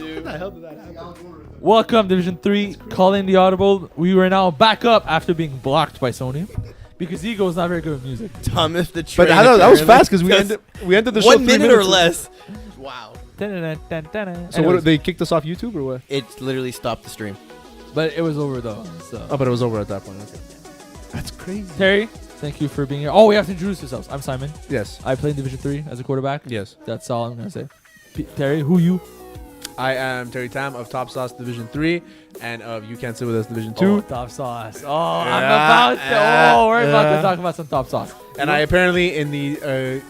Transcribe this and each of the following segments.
dude. What the hell did that happen? Welcome, Division 3, calling the Audible. We were now back up after being blocked by Sony because Ego is not very good with music. Thomas the Train. But I know that was apparently. fast because we ended the show 1 3 minute minutes or less. Wow. So what, they kicked us off YouTube or what? It literally stopped the stream. But it was over though. So. Oh, but it was over at that point. Okay. That's crazy. Terry, thank you for being here. Oh, we have to introduce ourselves. I'm Simon. Yes. I play in Division 3 as a quarterback. Yes. That's all I'm going to say. Terry, who you? I am Terry Tam of Top Sauce Division 3 and of You Can't Sit With Us Division 2. Oh, Top Sauce. Oh, I'm about to. We're about to talk about some Top Sauce. And I apparently in the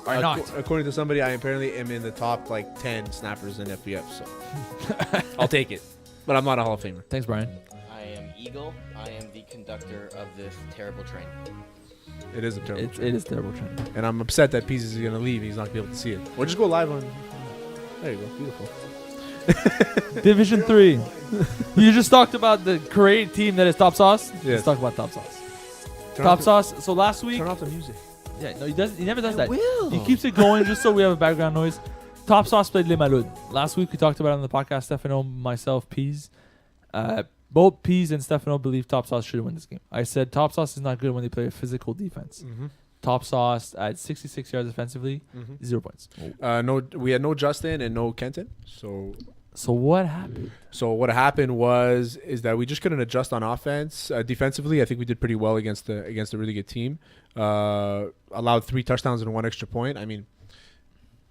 Are not. according to somebody, I apparently am in the top like 10 snappers in FBF. So I'll take it, but I'm not a Hall of Famer. Thanks, Brian. I am Eagle. I am the conductor of this terrible train. It is a terrible. It is terrible trend. And I'm upset that Peace is gonna leave. He's not gonna be able to see it. Or just go live on. There you go. Beautiful. Division 3. You just talked about the great team that is Top Sauce. Yes. Let's talk about Top Sauce. Turn Top off Sauce. So last the, week. turn off the music. Yeah, no, he doesn't. He never does that. will. He keeps it going just so we have a background noise. Top Sauce played Les Malouds. Last week we talked about it on the podcast. Stefano, myself, Peas. Both Peas and Stefano believe Top Sauce should win this game. I said Top Sauce is not good when they play a physical defense. Mm-hmm. Top Sauce at 66 yards offensively, 0 points. No, we had no Justin and no Kenton. So what happened? So what happened is that we just couldn't adjust on offense. Defensively, I think we did pretty well against a really good team. Allowed 3 touchdowns and 1 extra point. I mean,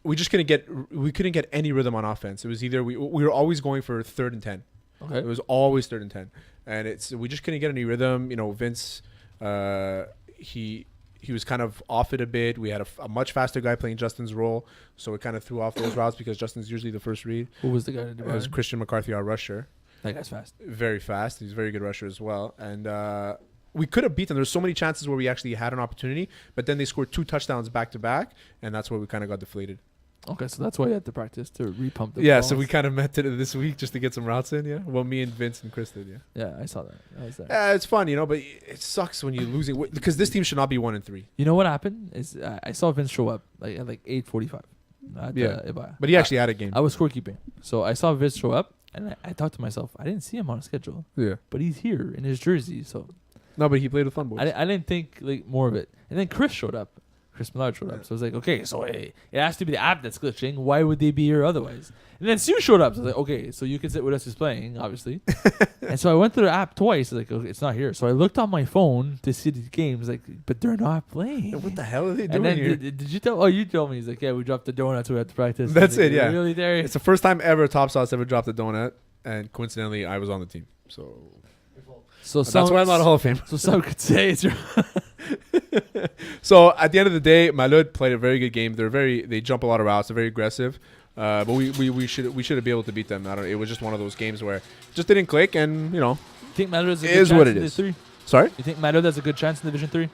we couldn't get any rhythm on offense. It was either we were always going for 3rd and 10. Okay. It was always 3rd and 10, and we just couldn't get any rhythm. You know, Vince, he was kind of off it a bit. We had a much faster guy playing Justin's role, so it kind of threw off those routes because Justin's usually the first read. Who was the guy? It was Christian McCarthy, our rusher. That guy's fast. Very fast. He's a very good rusher as well. And we could have beaten them. There's so many chances where we actually had an opportunity, but then they scored 2 touchdowns back to back, and that's where we kind of got deflated. Okay, so that's why you had to practice to repump the Yeah, balls. so we kind of met this week just to get some routes in, yeah? Well, me and Vince and Chris did, yeah. Yeah, I saw that. I was there. Yeah, it's fun, you know, but it sucks when you're losing because this team should not be 1-3. You know what happened? Is I saw Vince show up at 8:45. Yeah. Ibaya. But he actually had a game. I was scorekeeping, so I saw Vince show up, and I thought to myself, I didn't see him on a schedule, Yeah. but he's here in his jersey, so No, but he played with Fun Boys. I didn't think like more of it. And then Chris showed up. Chris Millard showed up. So I was like, okay, so it has to be the app that's glitching. Why would they be here otherwise? And then Sue showed up. So I was like, okay, so You Can Sit With Us is playing, obviously. And so I went through the app twice. Like, okay, it's not here. So I looked on my phone to see the games, like, but they're not playing. What the hell are they And doing then here? did you tell? Oh, you told me. He's like, yeah, we dropped the donuts. We had to practice. That's Like, it, yeah. Really, Terry? It's the first time ever Top Sauce ever dropped a donut, and coincidentally, I was on the team. So So that's why I'm not a Hall of Famer. So some could say it's your. So at the end of the day, Malud played a very good game. They jump a lot of routes. They're very aggressive. But we should have been able to beat them. It was just one of those games where it just didn't click, and you know. You think Malud has a It good is chance what it in is. Division 3? Sorry? You think Malud has a good chance in Division 3?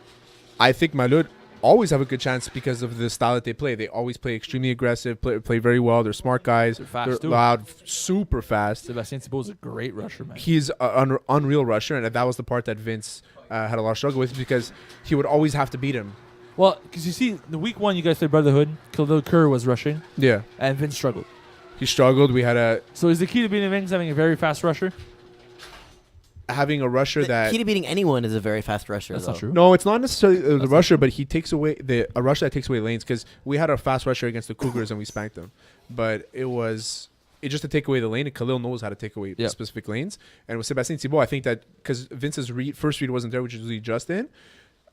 I think Malud always have a good chance because of the style that they play. They always play extremely aggressive, play very well. They're smart guys. They're fast, They're too. loud, super fast. Sebastien Thibault is a great rusher, man. He's an unreal rusher, and that was the part that Vince had a lot of struggle with because he would always have to beat him. Well, because you see, the week 1 you guys played Brotherhood. Khalil Kerr was rushing, Yeah. and Vince struggled. He struggled. We had So is the key to beating Vince having a very fast rusher? having a rusher The that... key to beating anyone is a very fast rusher. That's though. not true. No, it's not necessarily the That's rusher, but he takes away a rusher that takes away lanes because we had a fast rusher against the Cougars and we spanked them. But it just to take away the lane, and Khalil knows how to take away Yep. specific lanes. And with Sebastien Thibault, I think that because Vince's first read wasn't there, which is really Justin,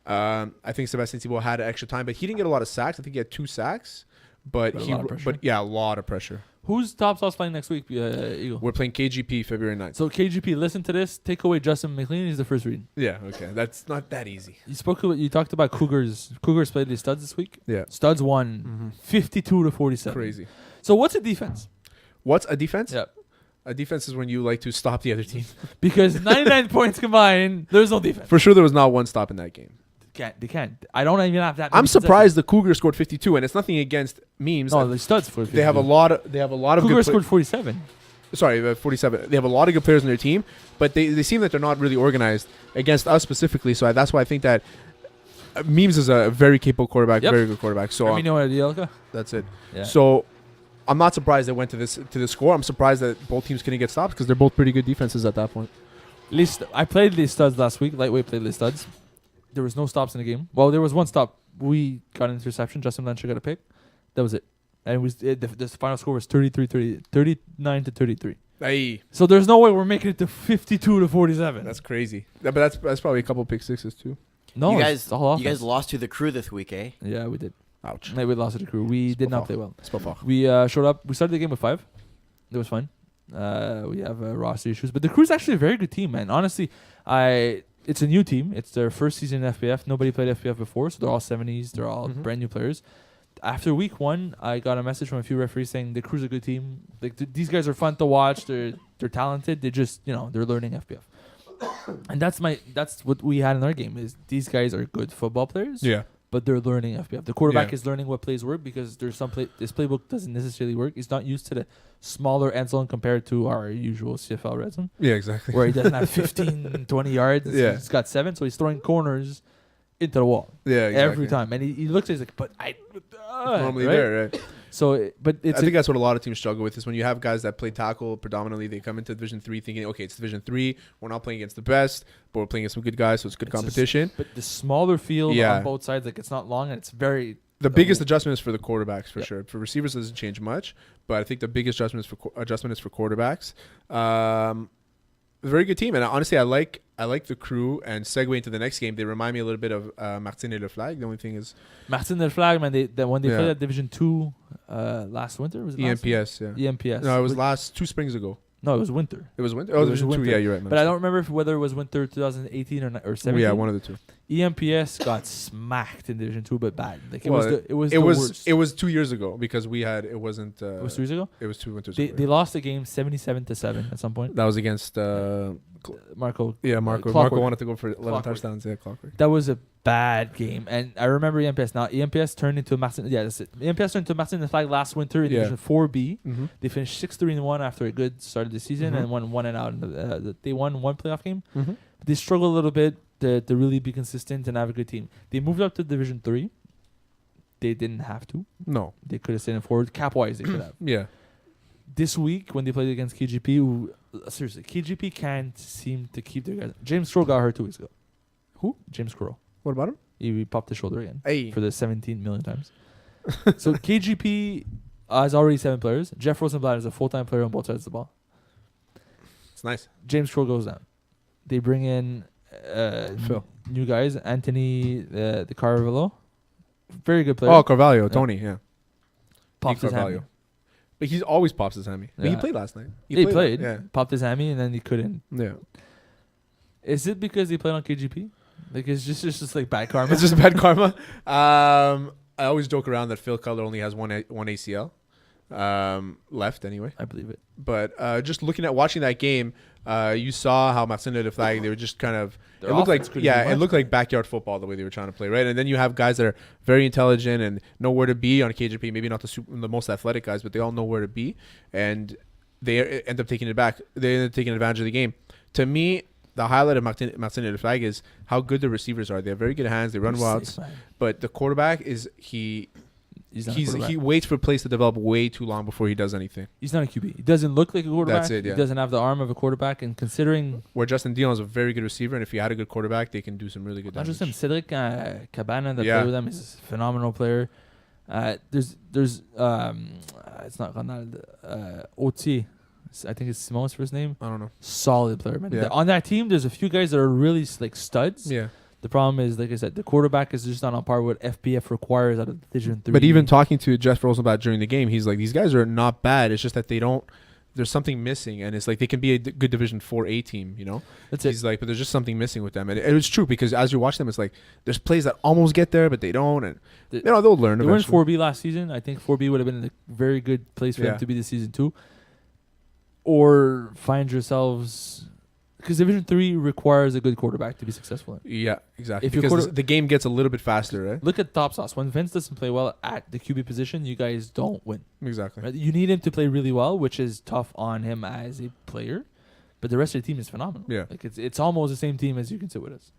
I think Sebastien Thibault had extra time, but he didn't get a lot of sacks. I think he had 2 sacks, but But a lot of pressure. a lot of pressure. Who's Top Sauce playing next week, Eagle? We're playing KGP February 9th. So KGP, listen to this. Take away Justin McLean. He's the first read. Yeah, okay, that's not that easy. You talked about Cougars. Cougars played the Studs this week. Yeah, Studs won 52-47. crazy. So what's a defense? What's a defense? Yeah. A defense is when you like to stop the other team. Because 99 points combined, there's no defense. For sure, there was not one stop in that game. They can't. I don't even have that. I'm many surprised the Cougars scored 52, and it's nothing against memes. possessions. No, the Studs scored 52. They have a lot of Cougars good scored 47. 47. They have a lot of good players on their team, but they seem that they're not really organized against us specifically. So that's why I think that Memes is a very capable quarterback, Yep. very good quarterback. So Let me know what Dielka. that's it. Yeah. So I'm not surprised they went to this score. I'm surprised that both teams couldn't get stops because they're both pretty good defenses at that point. I played Les Studs last week. Lightweight played Les Studs. There was no stops in the game. Well, there was one stop. We got an interception. Justin Blanchard got a pick. That was it. And the final score was 39 to 33. Hey, So there's no way we're making it to 52 to 47. that's crazy. Yeah, but that's probably a couple pick sixes too. no, you it's guys, the whole you guys offense. lost to the Crew this week, eh? Yeah, we did. Ouch. We lost to the Crew. We did not play well. C'est pas fort. We showed up. We started the game with 5. It was fun. We have roster issues, but the Crew's actually a very good team, man. Honestly, it's a new team. It's their first season in FPF. Nobody played FPF before, so they're all 70s. They're all brand new players. After week 1, I got a message from a few referees saying the Crew's a good team. Like these guys are fun to watch. They're talented. They just they're learning FPF. And that's what we had in our game is these guys are good football players. Yeah. But they're learning FPF. The quarterback Yeah. is learning what plays work because there's this playbook doesn't necessarily work. He's not used to the smaller end zone compared to our usual CFL red zone, Yeah, exactly. where he doesn't have 15, 20 yards. Yeah. He's got 7, so he's throwing corners into the wall Yeah, exactly. every time. And he looks at it, he's like, but Normally right? there, right? So, but I it's think that's what a lot of teams struggle with is when you have guys that play tackle predominantly, they come into Division 3 thinking, okay, it's Division 3. We're not playing against the best, but we're playing against some good guys, so it's good It's just- competition. but the smaller field Yeah. on both sides, like it's not long and it's very. The biggest adjustment is for the quarterbacks, for Yeah. sure. For receivers, it doesn't change much, but I think the biggest adjustment is for quarterbacks. Very good team, and honestly, I like the Crew. And segue into the next game, they remind me a little bit of Martin et Le Flag. The only thing is Martin del Flag, man. When they Yeah. played at Division 2 last winter, was it last EMPS. Yeah, winter? EMPS. no, it was last 2 springs ago. No, it was winter. It was winter. It Oh, was Division 2. winter. Yeah, you're right. But I don't remember whether it was winter 2018 or 17. Yeah, one of the two. EMPS got smacked in Division 2, but bad. Like it Well, was the worst. It was 2 years ago because we had it wasn't. It was 2 years ago. It was 2 winters They ago. lost the game 77-7 at some point. That was against. Marco. Marco Clockwork. wanted to go for 11 Clockwork. touchdowns. Yeah, Clockwork. That was a bad game, and I remember EMPS. Now EMPS turned into Martin. Yeah, that's it. EMPS turned into Martin the Flag last winter in Yeah. Division 4B. Mm-hmm. They finished 6-3-1 after a good start of the season, Mhm. and won 1 and out. They won one playoff game. Mm-hmm. They struggled a little bit to really be consistent and have a good team. They moved up to Division 3. They didn't have to. No. They could have stayed in forward. Cap-wise, they could have. Yeah. This week, when they played against KGP, seriously, KGP can't seem to keep their guys. James Crow got hurt 2 weeks ago. Who? James Crow. What about him? He popped his shoulder again Hey. for the 17 million times. So KGP has already 7 players. Jeff Rosenblatt is a full-time player on both sides of the ball. It's nice. James Crow goes down. They bring in Phil. new guys. Anthony the Carvalho. Very good player. Oh, Carvalho, Tony. Yeah. pops his Carvalho. hammy. But he always pops his hammy. But he Yeah. played last night. He played. Yeah. Popped his hammy and then he couldn't. Yeah. Is it because he played on KGP? Like it's just like bad karma. It's just bad karma. I always joke around that Phil Cutler only has one ACL left anyway. I believe it. But just watching that game, you saw how Martin de Flag, they were just kind of Their it looked like offense couldn't do it much. looked like backyard football the way they were trying to play, right? And then you have guys that are very intelligent and know where to be on KGP. Maybe not the most athletic guys, but they all know where to be, and they end up taking it back. They end up taking advantage of the game. To me, the highlight of Martin de Flag is how good the receivers are. They have very good hands. They run They're routes, safe, man. but the quarterback is he He's not a quarterback. he waits for plays to develop way too long before he does anything. He's not a QB. He doesn't look like a quarterback. That's it, yeah. He doesn't have the arm of a quarterback. And considering Where Justin Dion is a very good receiver, and if you had a good quarterback, they can do some really good not damage. just him, Cedric Cabana that Yeah. played with them is a phenomenal player. There's it's not Ronald Oti. I think it's Simon's first name. I don't know. Solid player, man. Yeah. On that team, there's a few guys that are really like studs. Yeah. The problem is, like I said, the quarterback is just not on par with what FBF requires out of Division 3. But even talking to Jeff Rosenblatt during the game, he's like, these guys are not bad. It's just that they don't. There's something missing, and it's like they can be a good Division 4A team, you know. that's it. He's like, but there's just something missing with them, and it was true because as you watch them, it's like there's plays that almost get there, but they don't, and they'll learn. They were in eventually. 4B last season. I think 4B would have been a very good place for Yeah. them to be this season too. Or find yourselves, because Division 3 requires a good quarterback to be successful. Yeah, exactly. If your because quarter- the game gets a little bit faster, right? Look at Top Sauce. When Vince doesn't play well at the QB position, you guys don't win. Exactly. Right? You need him to play really well, which is tough on him as a player. But the rest of the team is phenomenal. Yeah. Like it's almost the same team as you can sit with us.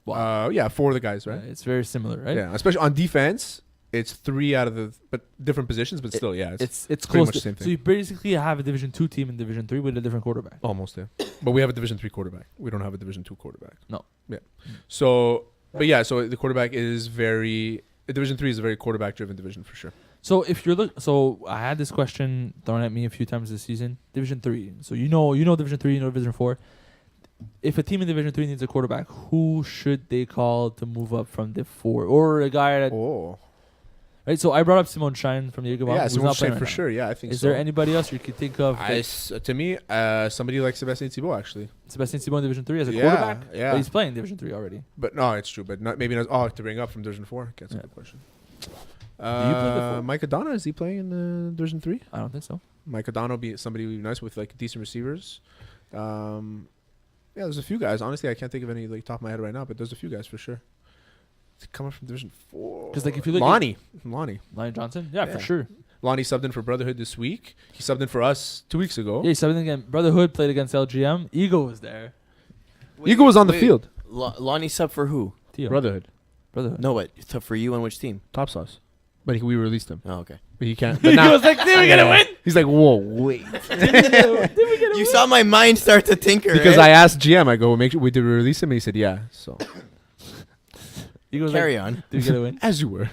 Yeah, for the guys, right? It's very similar, right? Yeah, especially on defense. It's 3 out of the but different positions, but still, yeah, It's pretty close. much the same So thing. you basically have a Division 2 team in Division 3 with a different quarterback. Almost there. But we have a Division 3 quarterback. We don't have a Division 2 quarterback. No. Yeah. So, but yeah, so the quarterback is Division 3 is a very quarterback-driven division for sure. So if you're so I had this question thrown at me a few times this season. Division 3. So you know Division 3, you know Division 4. If a team in Division 3 needs a quarterback, who should they call to move up from Div 4 or a guy that right? So I brought up Simon Schein from the Jagerbomb. Yeah, Simon Schein for sure. Yeah, I think Is so. there anybody else you could think of? To me, somebody like Sebastien Thibault, actually. Sebastien Thibault in Division 3 as a quarterback? Yeah. But he's playing Division 3 already. But no, it's true. But maybe not. Oh, to bring up from Division 4? That's a good question. Do you play the 4? Mike Adana, is he playing in Division 3? I don't think so. Mike Adana will be somebody who'd be nice with like decent receivers. Yeah, there's a few guys. Honestly, I can't think of any like top of my head right now, but there's a few guys for sure. It's coming from Division 4. Because like if you look Lonnie Johnson? Yeah, for sure. Lonnie subbed in for Brotherhood this week. He subbed in for us 2 weeks ago. Yeah, he subbed in again. Brotherhood played against LGM. Ego was there. Eagle was on the field. Lonnie sub for who? Tio. Brotherhood. No, but sub for you on which team? Top sauce. But we released him. Oh, okay. But he can't. But now, He was like, did we get a win? He's like, whoa, wait. You saw my mind start to tinker. Because right? I asked GM, I go, make sure we did release him, and he said, yeah. So He goes carry like, on. did we get a win? as you were.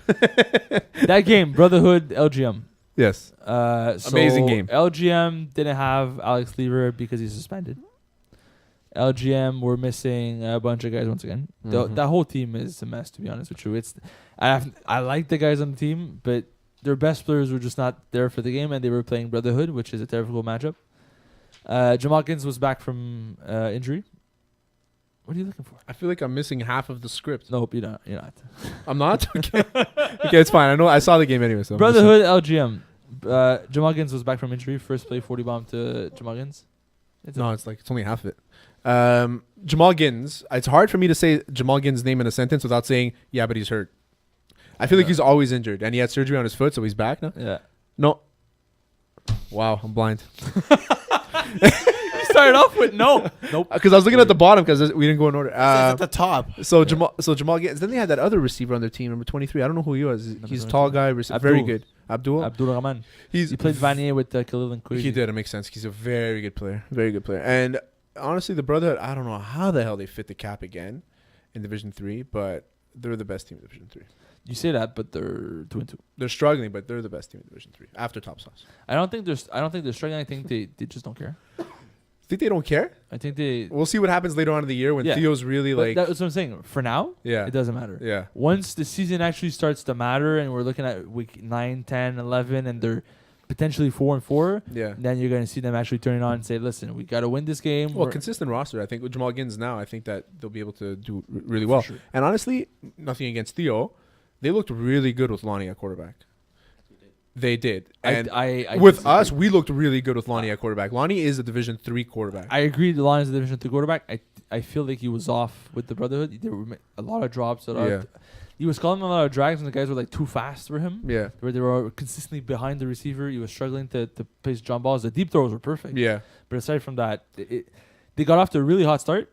That game, Brotherhood, LGM. Yes. So Amazing game. LGM didn't have Alex Lever because he's suspended. LGM were missing a bunch of guys once again. Mhm. That whole team is a mess, to be honest with you. I like the guys on the team, but their best players were just not there for the game, and they were playing Brotherhood, which is a terrible matchup. Jamal Gins was back from injury. What are you looking for? I feel like I'm missing half of the script. Nope, you're not. You're not. I'm not? Okay. Okay, it's fine. I saw the game anyway. So Brotherhood, LGM. Jamal Gins was back from injury. First play, 40 bomb to Jamal Gins. it's only half of it. Jamal Gins. It's hard for me to say Jamal Gins' name in a sentence without saying, yeah, but he's hurt. I feel like he's always injured, and he had surgery on his foot, so he's back now. Yeah. No. Wow, I'm blind. You started off with no. Nope. Because I was looking at the bottom because we didn't go in order. It's at the top. So Jamal Gins. Then they had that other receiver on their team, number 23. I don't know who he was. He's a tall guy, very good. Abdul Rahman. He played Vanier with Khalil and Quiggy. He did. It makes sense. He's a very good player. Very good player. And honestly, the Brotherhood, I don't know how the hell they fit the cap again in Division 3, but they're the best team in Division 3. You say that, but they're 2-2. They're struggling, but they're the best team in Division 3 after Top Sauce. I don't think they're struggling. I think they just don't care. Think they don't care? I think they. We'll see what happens later on in the year when Theo's really But like. that's what I'm saying. For now, Yeah. it doesn't matter. Yeah. Once the season actually starts to matter, and we're looking at week 9, 10, 11, and they're potentially 4-4. Yeah. Then you're going to see them actually turning on and say, "Listen, we got to win this game." Well, consistent roster. I think with Jamal Gins now, I think that they'll be able to do really well. Sure. And honestly, nothing against Theo, they looked really good with Lonnie at quarterback. They did. And I with disagree. us, we looked really good with Lonnie at quarterback. Lonnie is a Division 3 quarterback. I agree. The line is a Division 3 quarterback. I feel like he was off with the Brotherhood. There were a lot of drops. He was calling a lot of drags, and the guys were like too fast for him. Yeah. Where they were consistently behind the receiver. He was struggling to place jump balls. The deep throws were perfect. Yeah. But aside from that, they got off to a really hot start,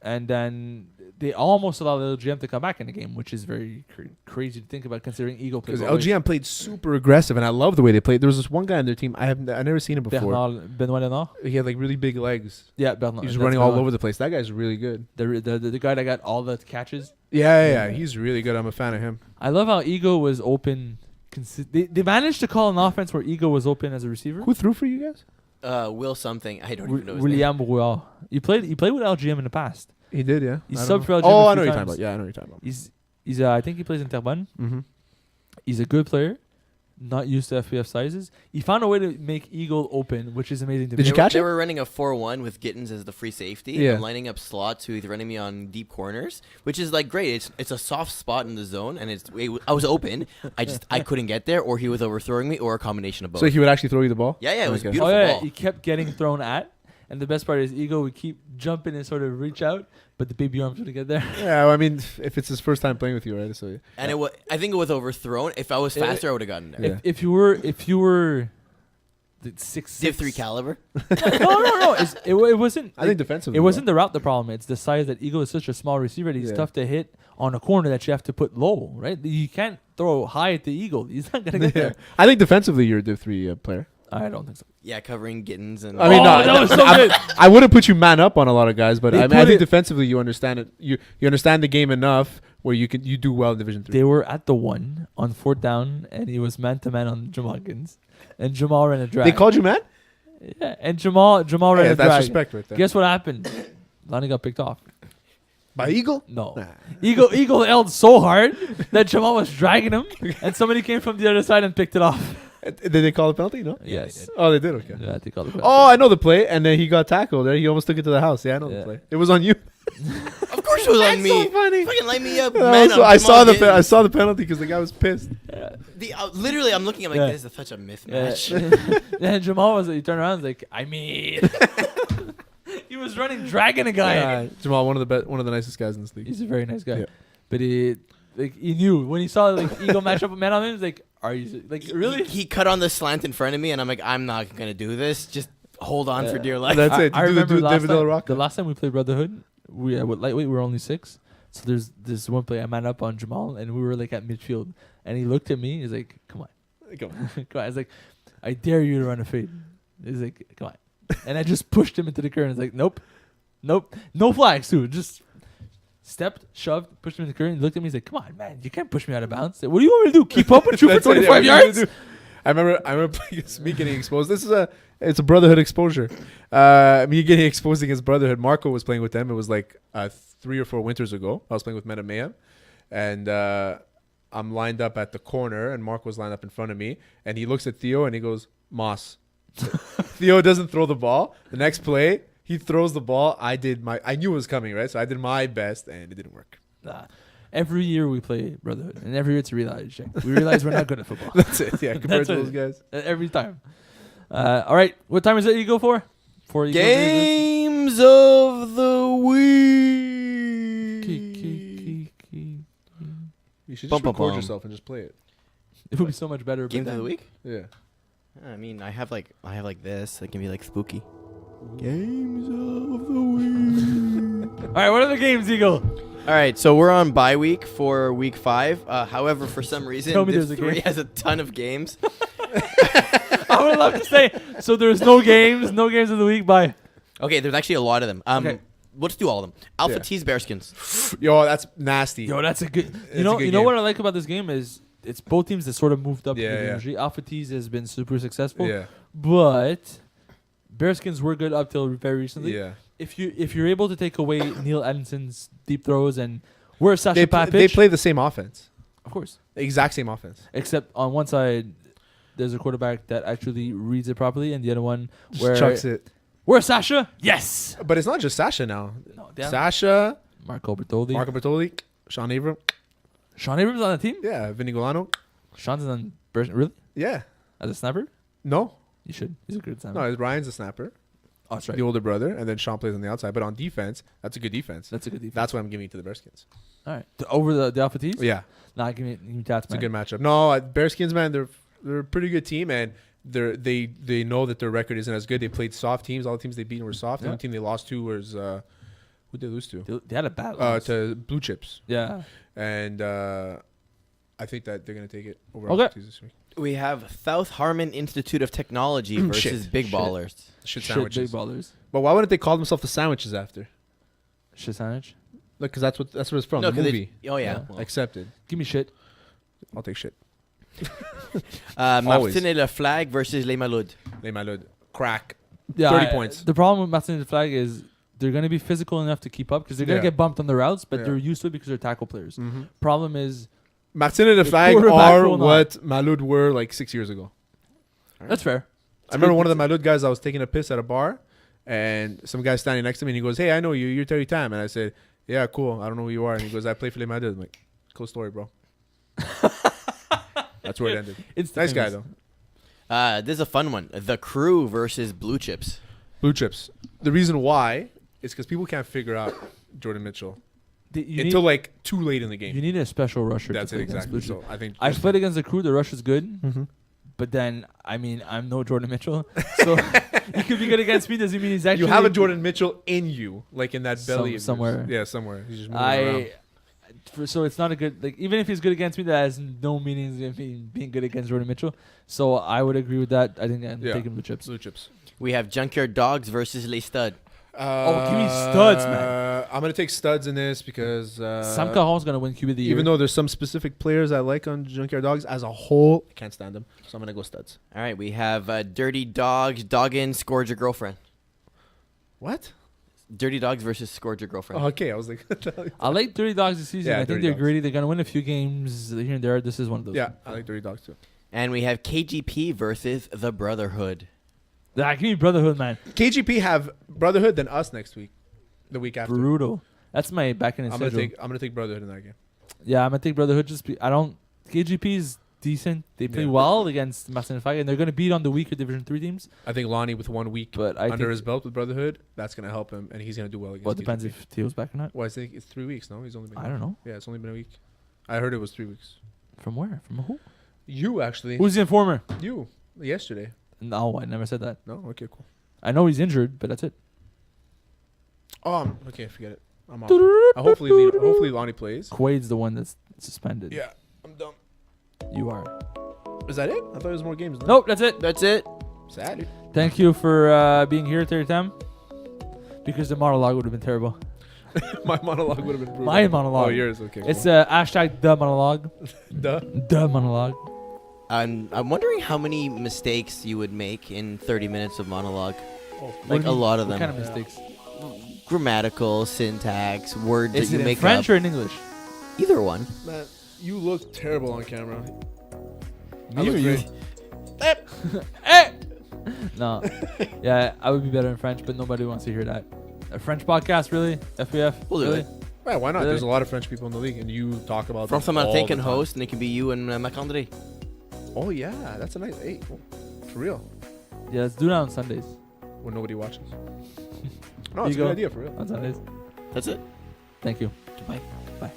and then they almost allowed LGM to come back in the game, which is very crazy to think about considering Eagle plays. Because LGM played super aggressive, and I love the way they played. There was this one guy on their team. I've never seen him before. Benoit Léonard. He had like really big legs. Yeah, Benoit. He was running all over the place. That guy's really good. The guy that got all the catches. Yeah. He's really good. I'm a fan of him. I love how Ego was open. They managed to call an offense where Ego was open as a receiver. Who threw for you guys? Will something. I don't even know his William Brouillard. He played with LGM in the past. He did, yeah. He's I don't subbed know. for LGM. Oh, I know what you're talking about. Yeah, I know what you're talking about. He's I think he plays in Terrebonne. Mm-hmm. He's a good player, not used to FPF sizes. He found a way to make Eagle open, which is amazing to me. Did you catch They it? were running a 4-1 with Gittins as the free safety. Yeah. And lining up slots who he's running me on deep corners, which is like great. It's a soft spot in the zone, and I was open. I couldn't get there, or he was overthrowing me, or a combination of both. So he would actually throw you the ball? Yeah, it was Okay. beautiful. Oh yeah, ball. he kept getting thrown at, and the best part is Ego would keep jumping and sort of reach out, but the baby arms wouldn't get there. Yeah, well, I mean, if it's his first time playing with you, right? So And I think it was overthrown. If I was faster, I would have gotten there. Yeah. If you were the 6'6". Div 3 caliber. No. It wasn't. I think defensively. It wasn't the route the problem. It's the size that Eagle is such a small receiver that he's tough to hit on a corner that you have to put low, right? You can't throw high at the Eagle. He's not going to get there. I think defensively you're a Div 3 player. I don't think so. Yeah, covering Gittins and. I mean, that was so good. I wouldn't put you man up on a lot of guys, but They I put think it- defensively you understand it. You understand the game enough where you do well in Division 3. They were at the 1 on 4th down, and he was man-to-man on Jamal Gittins. And Jamal ran a drag. They called you man? Yeah, and Jamal ran a That's drag. respect right there. Guess what happened? Lonnie got picked off. By Eagle? No. Nah. Eagle L'd so hard that Jamal was dragging him, and somebody came from the other side and picked it off. Did they call a penalty? No. Yes. Oh, they did. Okay. Yeah, they called it. Oh, I know the play, and then he got tackled. There, he almost took it to the house. Yeah, I know the play. It was on you. Of course it was on me. So funny. Fucking light me up, I man. saw the penalty because the guy was pissed. Literally, I'm looking. I'm like, Yeah. this is such a mismatch. Then Jamal he turned around, like, I mean, he was running, dragging a guy. Jamal, one of the nicest guys in this league. He's a very nice guy, Yeah. but he knew when he saw Eagle match up a man on him. He's like, are you really? He cut on the slant in front of me, and I'm like, I'm not gonna do this. Just hold on for dear life. That's it. I Do the remember David Del Rocca. the last time we played Brotherhood, with lightweight we were only 6. So there's this one play I man up on Jamal, and we were like at midfield, and he looked at me. He's like, "Come on, Come on. come on." I was like, "I dare you to run a fade." He's like, "Come on," and I just pushed him into the current. He's like, "Nope, no flags, dude. Just stepped, shoved, pushed him in the current." He looked at me. He's like, "Come on, man, you can't push me out of bounds." I said, what do you want me to do? Keep up with you for That's it, 25 what you yards? do. I remember playing me getting exposed. It's a Brotherhood exposure. Me getting exposed against Brotherhood. Marco was playing with them. It was like 3 or 4 winters ago. I was playing with Meta Mayhem, and I'm lined up at the corner, and Marco was lined up in front of me, and he looks at Theo and he goes, "Moss." Theo doesn't throw the ball. The next play, he throws the ball. I knew it was coming, right? So I did my best, and it didn't work. Nah. Every year we play Brotherhood, and every year it's a reality check. We realize we're not good at football. That's it. Yeah, compared That's to those guys. Every time. All right, what time is it you go for? For Games of the week. You should Bum, just bum, record bum. yourself and just play it. It would be so much better. Games of the week. Yeah. I mean, I have like this. That can be like spooky. Games of the week. All right, what are the games, Eagle? All right, so we're on bye week for week 5. However, for some reason, Tell me Div there's a 3 game. has a ton of games. I would love to say. So there's no games of the week. Bye. Okay, there's actually a lot of them. Okay. Let's do all of them. Alpha Yeah. T's Bearskins. Yo, that's nasty. Yo, that's a good. It's You know, a good you know game. what I like about this game is it's both teams that sort of moved up. Yeah, in the yeah. industry. Alpha T's has been super successful, Yeah. but Bearskins were good up till very recently. Yeah. If you're able to take away Neil Edmondson's deep throws and where's Sasha They Papic, play the same offense. of course. The exact same offense. Except on one side, there's a quarterback that actually reads it properly, and the other one Just where chucks it. where's Sasha? Yes. But it's not just Sasha now. No, damn. Sasha, Marco Bertoldi. Marco Bertoli, Sean Abram. Sean Abrams on the team. Yeah. Vinny Golano. Sean's on really Yeah. as a snapper. No. You should. He's a good snapper. No, Ryan's a snapper. Oh, that's right. The older brother. And then Sean plays on the outside. But on defense, that's a good defense. That's a good defense. That's what I'm giving to the Bearskins. All right. Over the Alpha T's. Yeah. Nah, give me Tats. It's a good matchup. No, Bearskins, man, they're a pretty good team, and they know that their record isn't as good. They played soft teams. All the teams they beat were soft. The Yeah. only team they lost to was who did they lose to? They had a bad loss. To Blue Chips, Yeah. and I think that they're gonna take it over Okay. Alpha T's this week. We have South Harmon Institute of Technology versus Shit. Big Shit. Ballers. Shit Shit, sandwiches. big ballers. But why wouldn't they call themselves the Sandwiches after? Shit sandwich. Look, because that's what it's from. No, the 'cause movie. oh yeah. Yeah. Well. Accepted. Give me shit. I'll take shit. Martin et Le Flag versus Les Malouds. Les Malud. Crack. Yeah. 30 points. The problem with Martin the Flag is they're going to be physical enough to keep up because they're going Yeah. to get bumped on the routes, but Yeah. they're used to it because they're tackle players. Mm-hmm. Problem is Martin and the The Flag quarterback are will not. what Malud were like 6 years ago. that's fair. I remember one of the Malud guys, I was taking a piss at a bar, and some guy standing next to me, and he goes, "Hey, I know you. You're Terry Tam." And I said, "Yeah, cool. I don't know who you are." And he goes, "I play for Les Malud." I'm like, "Cool story, bro." That's where it ended. It's Nice guy, famous. This is a fun one. The Crew versus Blue Chips. Blue Chips. The reason why is because people can't figure out Jordan Mitchell You until need, like too late in the game. you need a special rusher. That's to it play against exactly. Blue Chips. So I think I've played against the Crew. The rush is good, Mhm. But then, I mean, I'm no Jordan Mitchell. So he could be good against me. Doesn't mean he's actually. You have a Jordan Mitchell in you, like in that belly. of yours. somewhere. Yeah, somewhere. He's just moving around. So it's not a good, like, even if he's good against me, that has no meaning in being good against Jordan Mitchell. So I would agree with that. I think I'm taking blue chips. Blue chips. We have Junkyard Dogs versus Les Studs. Give me studs, man. I'm gonna take studs in this because Sam Cajon's gonna win QB of the year. even though there's some specific players I like on Junkyard Dogs, as a whole, I can't stand them. So I'm gonna go studs. All right, we have Dirty Dogs, Doggin, Scourge Your Girlfriend. What? Dirty Dogs versus Scourge Your Girlfriend. Oh, okay, I was like, I like Dirty Dogs this season. Yeah, I think Dirty they're Dogs. greedy. They're gonna win a few games here and there. This is one of those. yeah, I like Dirty Dogs too. And we have KGP versus The Brotherhood. Give me Brotherhood, man. KGP have Brotherhood than us next week, the week after. Brutal. That's my back end I'm schedule. gonna take Brotherhood in that game. Yeah, I'm gonna take Brotherhood. KGP is decent. They play Yeah. well against Marseille Fight, and they're gonna beat on the weaker Division 3 teams. I think Lonnie with 1 week But I under think, his belt with Brotherhood, that's gonna help him, and he's gonna do well against. well, it depends KGP. if Teo's back or not. Well, I think it's 3 weeks. No, he's only been. I don't know. Yeah, it's only been a week. I heard it was 3 weeks. From where? From who? You actually. Who's the informer? You yesterday? No, I never said that. No. Okay. Cool. I know he's injured, but that's it. Oh, okay. Forget it. I'm off. Hopefully Lonnie plays. Quaid's the one that's suspended. Yeah, I'm done. You are. Is that it? I thought there was more games. No? Nope, that's it. That's it. Sad. Dude. Thank you for being here, Terry Tam. Because the monologue would have been terrible. My monologue would have been brutal. My monologue. Oh, yours. Okay. It's cool. hashtag the monologue. The monologue. I'm wondering how many mistakes you would make in 30 minutes of monologue. Oh, Like a lot of What them. kind of mistakes? Grammatical, syntax, words Is that it you in make French up. or in English? Either one. man, you look terrible on camera. I Me look or you? great. Eh! No. Yeah, I would be better in French, but nobody wants to hear that. A French podcast, really? FBF? We'll do really? it. Yeah, why not? Really? There's a lot of French people in the league, and you talk about From them some all Think the and time. host, and it can be you and Macandre. Oh yeah, that's a nice. Hey, for real. Yeah, let's do that on Sundays. When nobody watches. No, There it's a you good go. idea for real. On Sundays. That's it. Thank you. Goodbye. Bye.